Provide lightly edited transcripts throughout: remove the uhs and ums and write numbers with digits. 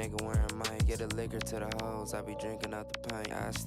nigga wearing might get a liquor to the hoes. I be drinking out the pint.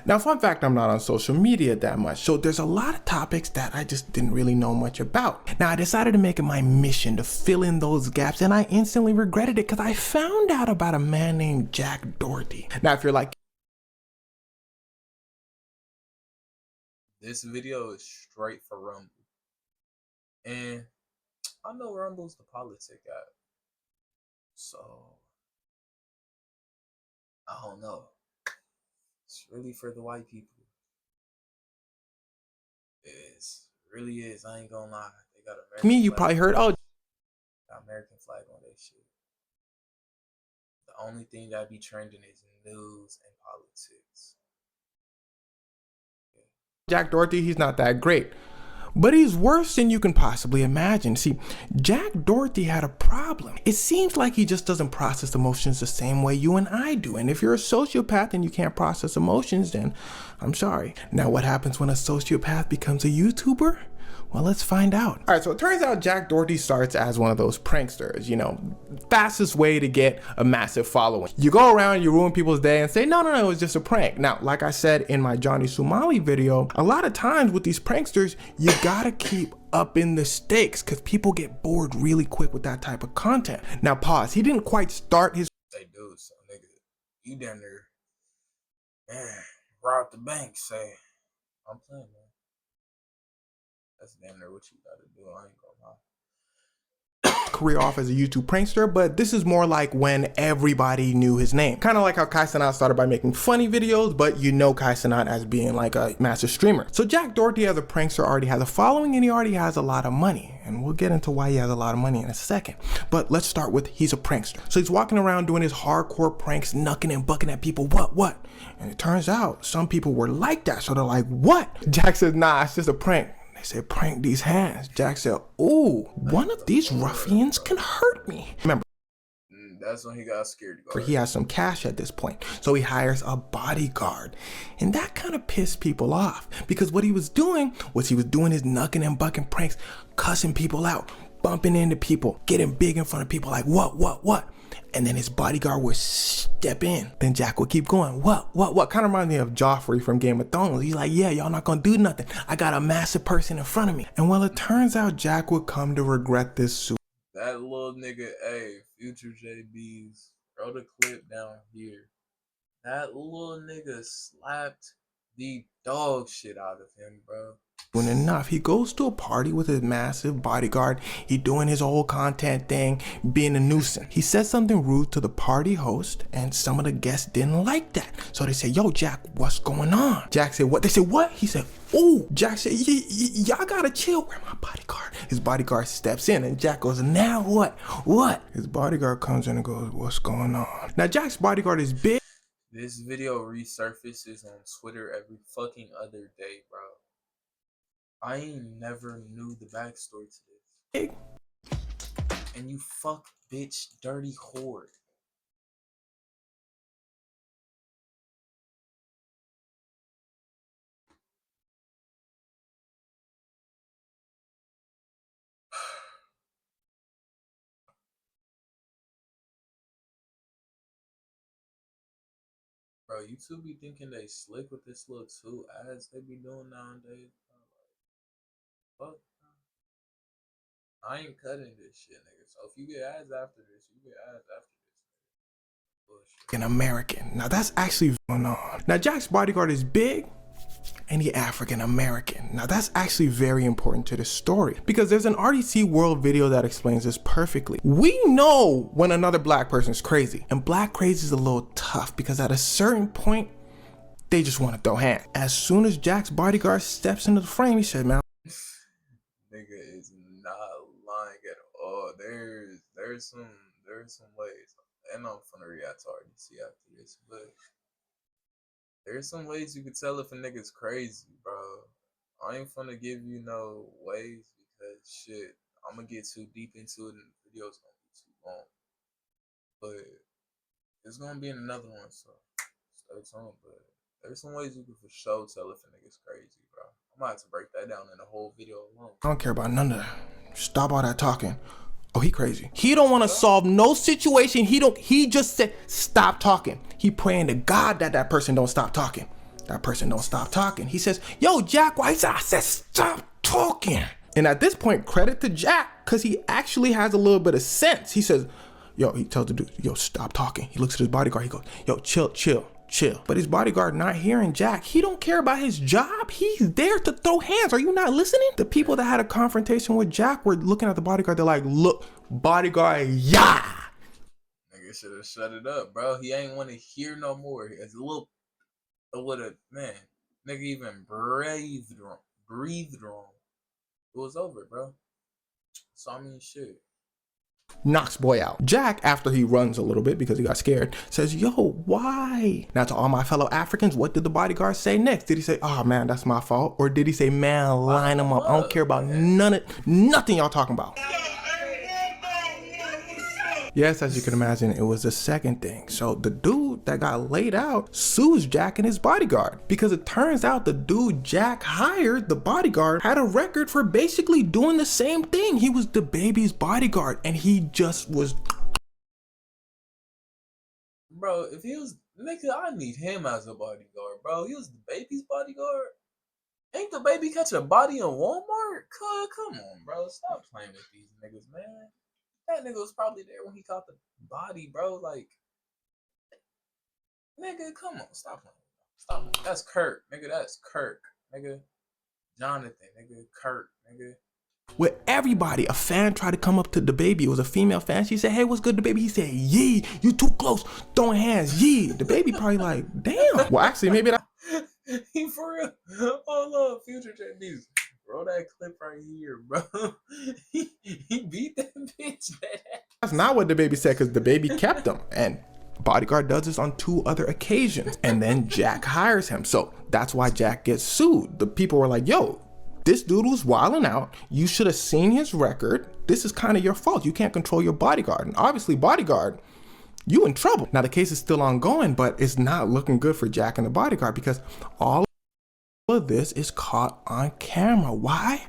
Now, fun fact, I'm not on social media that much, so there's a lot of topics that I just didn't really know much about. Now, I decided to make it my mission to fill in those gaps, and I instantly regretted it because I found out about a man named Jack Dorhty. Now, if you're like, this video is straight for Rumble. And I know Rumble's the politic app. So, I don't know. It's really for the white people. It really is. I ain't gonna lie. They got American me, you flag. probably heard, oh, Got American flag on that shit. The only thing that be trending is news and politics. Jack Dorhty, he's not that great. But he's worse than you can possibly imagine. See, Jack Dorhty had a problem. It seems like he just doesn't process emotions the same way you and I do. And if you're a sociopath and you can't process emotions, then I'm sorry. Now, what happens when a sociopath becomes a YouTuber? Well, let's find out. All right, so it turns out Jack Dorhty starts as one of those pranksters, you know, fastest way to get a massive following. You go around, you ruin people's day and say, no, it was just a prank. Now, like I said in my Johnny Somali video, a lot of times with these pranksters, you gotta keep up in the stakes because people get bored really quick with that type of content. Now, pause. He didn't quite start his... They do, so nigga, you down there, man, rob the bank, say, I'm playing, man. That's damn near what you gotta do. I ain't gonna lie. Career off as a YouTube prankster, but this is more like when everybody knew his name. Kind of like how Kai Cenat started by making funny videos, but you know Kai Cenat as being like a massive streamer. So Jack Dorhty as a prankster already has a following and he already has a lot of money. And we'll get into why he has a lot of money in a second. But let's start with he's a prankster. So he's walking around doing his hardcore pranks, knucking and bucking at people, what? And it turns out some people were like that. So they're like, what? Jack says, nah, it's just a prank. They said, prank these hands. Jack said, ooh, one of these ruffians can hurt me. Remember, that's when he got scared to go. he has some cash at this point. So he hires a bodyguard. And that kind of pissed people off because what he was doing was he was doing his knucking and bucking pranks, cussing people out, bumping into people, getting big in front of people like, what? And then his bodyguard would step in. Then Jack would keep going. What? Kind of reminds me of Joffrey from Game of Thrones. He's like, yeah, y'all not gonna do nothing. I got a massive person in front of me. And well, it turns out Jack would come to regret this soon. That little nigga, hey, future JBs, throw the clip down here. That little nigga slapped the dog shit out of him, bro. When enough, he goes to a party with his massive bodyguard. He doing his whole content thing, being a nuisance. He said something rude to the party host, and some of the guests didn't like that. So they say, yo, Jack, what's going on? Jack said, what? They said, what? He said, ooh. Jack said, y'all gotta chill. Where my bodyguard? His bodyguard steps in, and Jack goes, now what? What? His bodyguard comes in and goes, what's going on? Now, Jack's bodyguard is big. This video resurfaces on Twitter every fucking other day, bro. I ain't never knew the backstory to this. And you fuck bitch dirty whore. Bro, YouTube be thinking they slick with this little 2 ads they be doing nowadays. Fuck. I ain't cutting this shit, nigga. So if you get ads after this, you get ads after this. Bullshit. An American. Now that's actually going on. Now Jack's bodyguard is big and he African American. Now that's actually very important to the story because there's an RDC World video that explains this perfectly. We know when another black person is crazy, and black crazy is a little tough because at a certain point, they just want to throw hands. As soon as Jack's bodyguard steps into the frame, he said, man, nigga is not lying at all. There's some ways, and I'm finna react to RDC after this, but there's some ways you could tell if a nigga's crazy, bro. I ain't finna give you no ways because shit, I'm gonna get too deep into it and the video's gonna be too long. But it's gonna be in another one, so stay tuned. But there's some ways you can for sure tell if a nigga's crazy, bro. I'm gonna have to break that down in a whole video alone. I don't care about none of that. Stop all that talking. Oh, he crazy. He don't want to solve no situation. He just said, stop talking. He praying to God that that person don't stop talking. That person don't stop talking. He says, yo, Jack, why? I said, stop talking. And at this point, credit to Jack, because he actually has a little bit of sense. He says, yo, he tells the dude, yo, stop talking. He looks at his bodyguard. He goes, yo, chill. But his bodyguard not hearing Jack. He don't care about his job. He's there to throw hands. Are you not listening? The people that had a confrontation with Jack were looking at the bodyguard. They're like, look, bodyguard, yeah. Nigga should have shut it up, bro. He ain't want to hear no more. It's a little, man. Nigga even breathed wrong. It was over, bro. So I mean, shit. Knocks boy out. Jack, after he runs a little bit because he got scared, says, yo, why? Now to all my fellow Africans, what did the bodyguard say next? Did he say, oh man, that's my fault? Or did he say, man, line them up. I don't care about nothing y'all talking about. Yes, as you can imagine, it was the second thing. So the dude that got laid out sues Jack and his bodyguard because it turns out the dude Jack hired, the bodyguard, had a record for basically doing the same thing. He was the baby's bodyguard and he just was. Bro, if he was, nigga, I need him as a bodyguard, bro. He was the baby's bodyguard. Ain't the baby catch a body in Walmart? Come on, bro. Stop playing with these niggas, man. That nigga was probably there when he caught the body, bro. Like, nigga, come on. Stop playing. Stop playing. That's Kirk, nigga. That's Kirk, nigga. Jonathan, nigga. Kirk, nigga. With everybody, a fan tried to come up to the baby. It was a female fan. She said, hey, what's good, the baby? He said, yee, you too close. Throwing hands, yee. The baby probably like, damn. Well, actually, maybe that. He for real. Oh, love, future JBs. Roll that clip right here, bro. he beat that bitch. That's not what the baby said, because the baby kept him. And bodyguard does this on 2 other occasions. And then Jack hires him. So that's why Jack gets sued. The people were like, yo, this dude was wilding out. You should have seen his record. This is kind of your fault. You can't control your bodyguard. And obviously, bodyguard, you in trouble. Now, the case is still ongoing, but it's not looking good for Jack and the bodyguard because all of this is caught on camera. Why?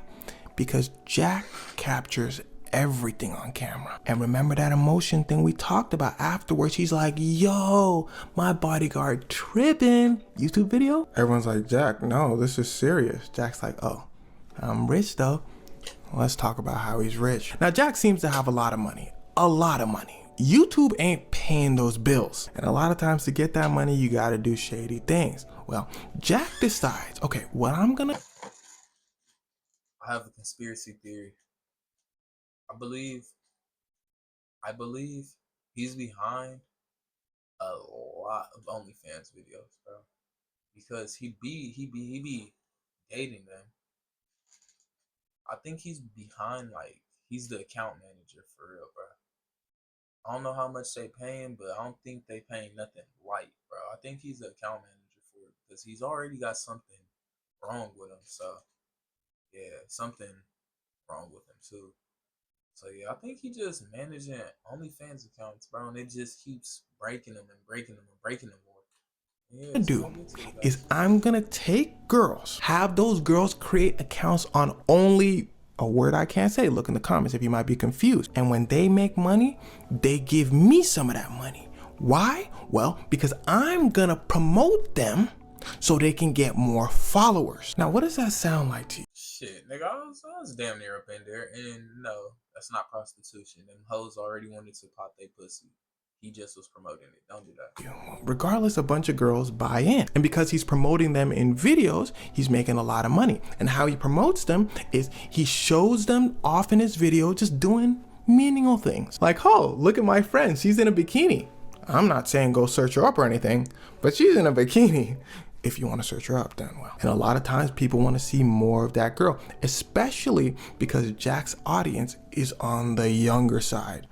Because Jack captures everything on camera. And remember that emotion thing we talked about afterwards? He's like, yo, my bodyguard tripping. YouTube video? Everyone's like, Jack, no, this is serious. Jack's like, oh, I'm rich though. Let's talk about how he's rich. Now, Jack seems to have a lot of money. A lot of money. YouTube ain't paying those bills. And a lot of times to get that money, you gotta do shady things. Well, Jack decides, okay, what I'm gonna... I have a conspiracy theory. I believe he's behind a lot of OnlyFans videos, bro. Because he be dating them. I think he's behind, like, he's the account manager for real, bro. I don't know how much they paying, but I don't think they paying nothing light, bro. I think he's the account manager for it because he's already got something wrong with him. So, yeah, something wrong with him too. So, yeah, I think he just managing OnlyFans accounts, bro, and it just keeps breaking them and breaking them and breaking them more. Yeah, do is I'm gonna take girls, have those girls create accounts on only a word I can't say. Look in the comments if you might be confused. And when they make money, they give me some of that money. Why? Well, because I'm gonna promote them so they can get more followers. Now, what does that sound like to you? Shit, nigga, I was damn near up in there, and no, that's not prostitution. Them hoes already wanted to pop their pussy. He just was promoting it. Don't do that. Regardless, a bunch of girls buy in. And because he's promoting them in videos, he's making a lot of money. And how he promotes them is he shows them off in his video just doing meaningful things. Like, oh, look at my friend. She's in a bikini. I'm not saying go search her up or anything, but she's in a bikini. If you want to search her up, then well. And a lot of times people want to see more of that girl, especially because Jack's audience is on the younger side.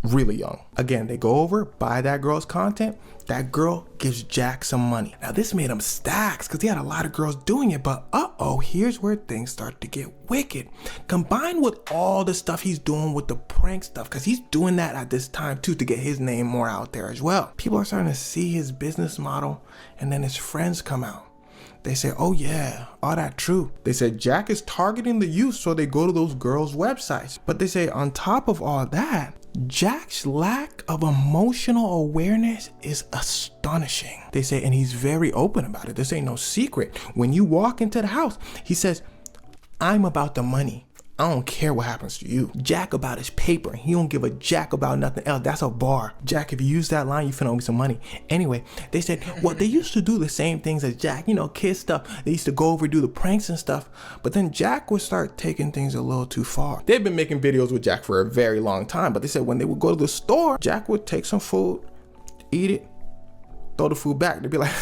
Really young. Again, they go over, buy that girl's content. That girl gives Jack some money. Now, this made him stacks because he had a lot of girls doing it. But here's where things start to get wicked. Combined with all the stuff he's doing with the prank stuff, because he's doing that at this time too to get his name more out there as well. People are starting to see his business model, and then his friends come out. They say, oh yeah, all that true. They said Jack is targeting the youth so they go to those girls' websites. But they say on top of all that, Jack's lack of emotional awareness is astonishing. They say, and he's very open about it. This ain't no secret. When you walk into the house, he says, I'm about the money. I don't care what happens to you. Jack about his paper. He don't give a jack about nothing else. That's a bar. Jack, if you use that line, you finna owe me some money. Anyway, they said, well, they used to do the same things as Jack, you know, kid stuff. They used to go over, do the pranks and stuff. But then Jack would start taking things a little too far. They've been making videos with Jack for a very long time, but they said when they would go to the store, Jack would take some food, eat it, throw the food back. They'd be like,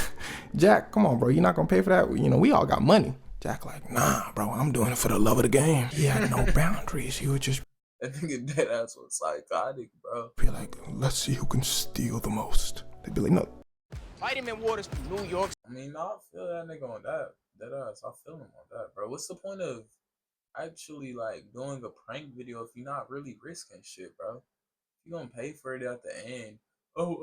Jack, come on, bro. You're not gonna pay for that? You know, we all got money. Jack like, nah, bro, I'm doing it for the love of the game. He had no boundaries. He would just... That nigga dead ass was psychotic, bro. Be like, let's see who can steal the most. They'd be like, no. Vitamin waters from New York. I mean, I feel that nigga on that. That ass, I feel him on that, bro. What's the point of actually, like, doing a prank video if you're not really risking shit, bro? You gonna pay for it at the end. Oh,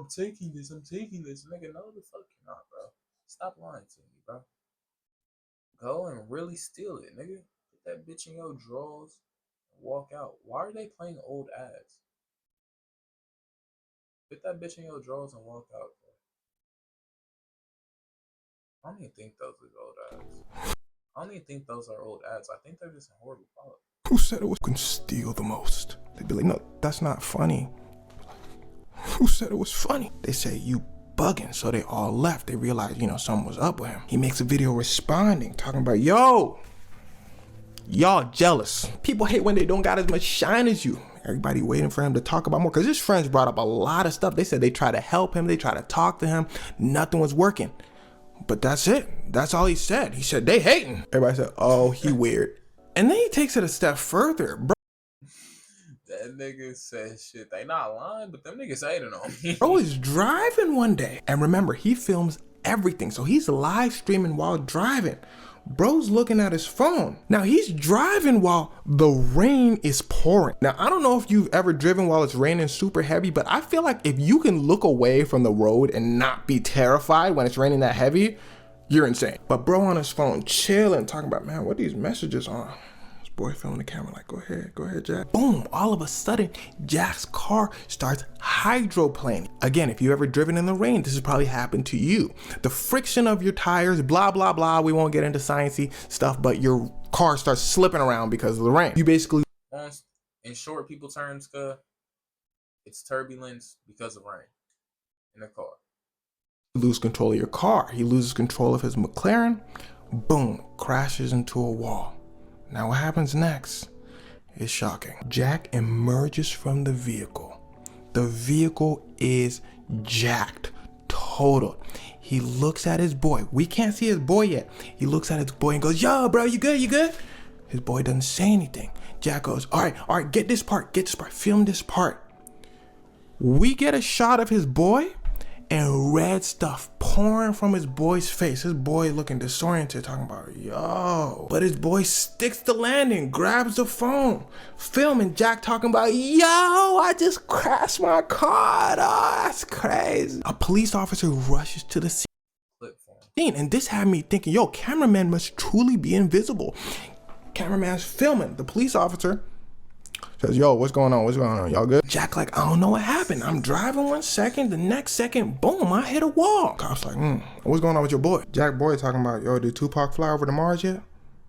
I'm taking this. Nigga, no the fuck you're not, bro. Stop lying to me, bro. Go and really steal it, nigga. Put that bitch in your drawers and walk out. Why are they playing old ads? Put that bitch in your drawers and walk out, bro. I don't even think those are old ads. I don't even think those are old ads. I think they're just in horrible quality. Who said it was can steal the most? They'd be like, no, that's not funny. Who said it was funny? They say, you bugging. So they all left. They realized, you know, something was up with him. He makes a video responding, talking about, yo, y'all jealous. People hate when they don't got as much shine as you. Everybody waiting for him to talk about more because his friends brought up a lot of stuff. They said they tried to help him. They tried to talk to him. Nothing was working. But that's it. That's all he said. He said, they hating. Everybody said, oh, he weird. And then he takes it a step further, bro. That nigga said shit. They not lying, but them niggas hating on me. Bro is driving one day. And remember, he films everything. So he's live streaming while driving. Bro's looking at his phone. Now he's driving while the rain is pouring. Now, I don't know if you've ever driven while it's raining super heavy, but I feel like if you can look away from the road and not be terrified when it's raining that heavy, you're insane. But bro on his phone, chilling, talking about, man, what these messages on? His boy filming the camera like, go ahead, Jack. Boom, all of a sudden, Jack's car starts hydroplaning. Again, if you've ever driven in the rain, this has probably happened to you. The friction of your tires, blah, blah, blah. We won't get into sciencey stuff, but your car starts slipping around because of the rain. You basically... In short people terms, it's turbulence because of rain in the car. Lose control of your car. He loses control of his McLaren. Boom, crashes into a wall. Now what happens next is shocking. Jack emerges from the vehicle. The vehicle is jacked, totaled. He looks at his boy. We can't see his boy yet. He looks at his boy and goes, yo, bro, you good? His boy doesn't say anything. Jack goes, all right, get this part, film this part. We get a shot of his boy and red stuff pouring from his boy's face. His boy looking disoriented, talking about, yo. But his boy sticks the landing, grabs the phone, filming Jack talking about, yo, I just crashed my car. Oh, that's crazy. A police officer rushes to the scene. And this had me thinking, yo, cameraman must truly be invisible. Cameraman's filming. The police officer says, yo, what's going on? Y'all good? Jack like, I don't know what happened. I'm driving 1 second. The next second, boom, I hit a wall. Cop's like, what's going on with your boy? Jack boy talking about, yo, did Tupac fly over to Mars yet?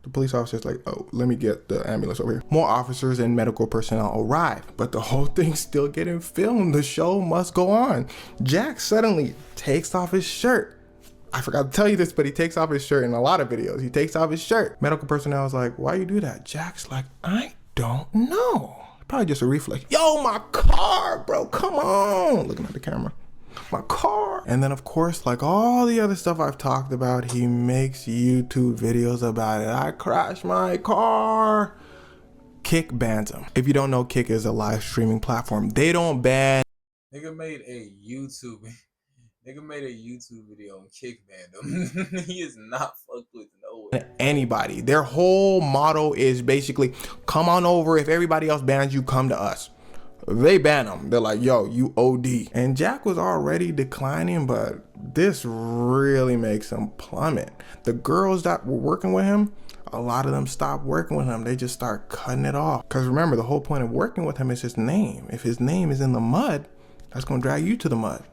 The police officer's like, oh, let me get the ambulance over here. More officers and medical personnel arrive, but the whole thing's still getting filmed. The show must go on. Jack suddenly takes off his shirt. I forgot to tell you this, but he takes off his shirt in a lot of videos. He takes off his shirt. Medical personnel is like, why you do that? Jack's like, I don't know. Probably just a reflex. Yo, my car, bro, come on. Looking at the camera. My car. And then of course, like all the other stuff I've talked about, he makes YouTube videos about it. I crashed my car. Kick bans him. If you don't know, Kick is a live streaming platform. They don't ban. Nigga made a YouTube video and Kick banned him. He is not fucked with no way. Anybody. Their whole motto is basically, come on over. If everybody else bans you, come to us. they ban him. They're like, yo, you OD. And Jack was already declining, but this really makes him plummet. The girls that were working with him, a lot of them stopped working with him. They just start cutting it off. Because remember, the whole point of working with him is his name. If his name is in the mud, that's gonna drag you to the mud.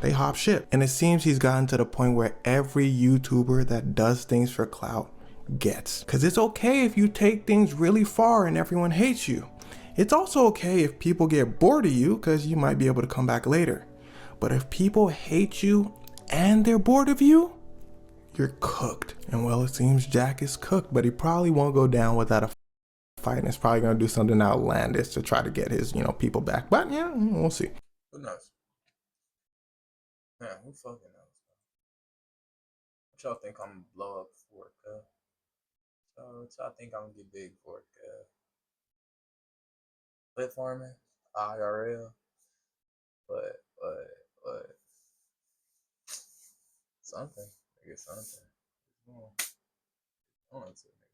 They hop ship. And it seems he's gotten to the point where every YouTuber that does things for clout gets. Because it's okay if you take things really far and everyone hates you. It's also okay if people get bored of you because you might be able to come back later. But if people hate you and they're bored of you, you're cooked. And well, it seems Jack is cooked, but he probably won't go down without a fight. And it's probably gonna do something outlandish to try to get his, people back. But yeah, we'll see. Who knows? Man, who fucking knows? What y'all think I'm gonna blow up for, cuz? What y'all think I'm gonna get big for, cuz? Split farming? IRL? What? Something. I guess something. On to me.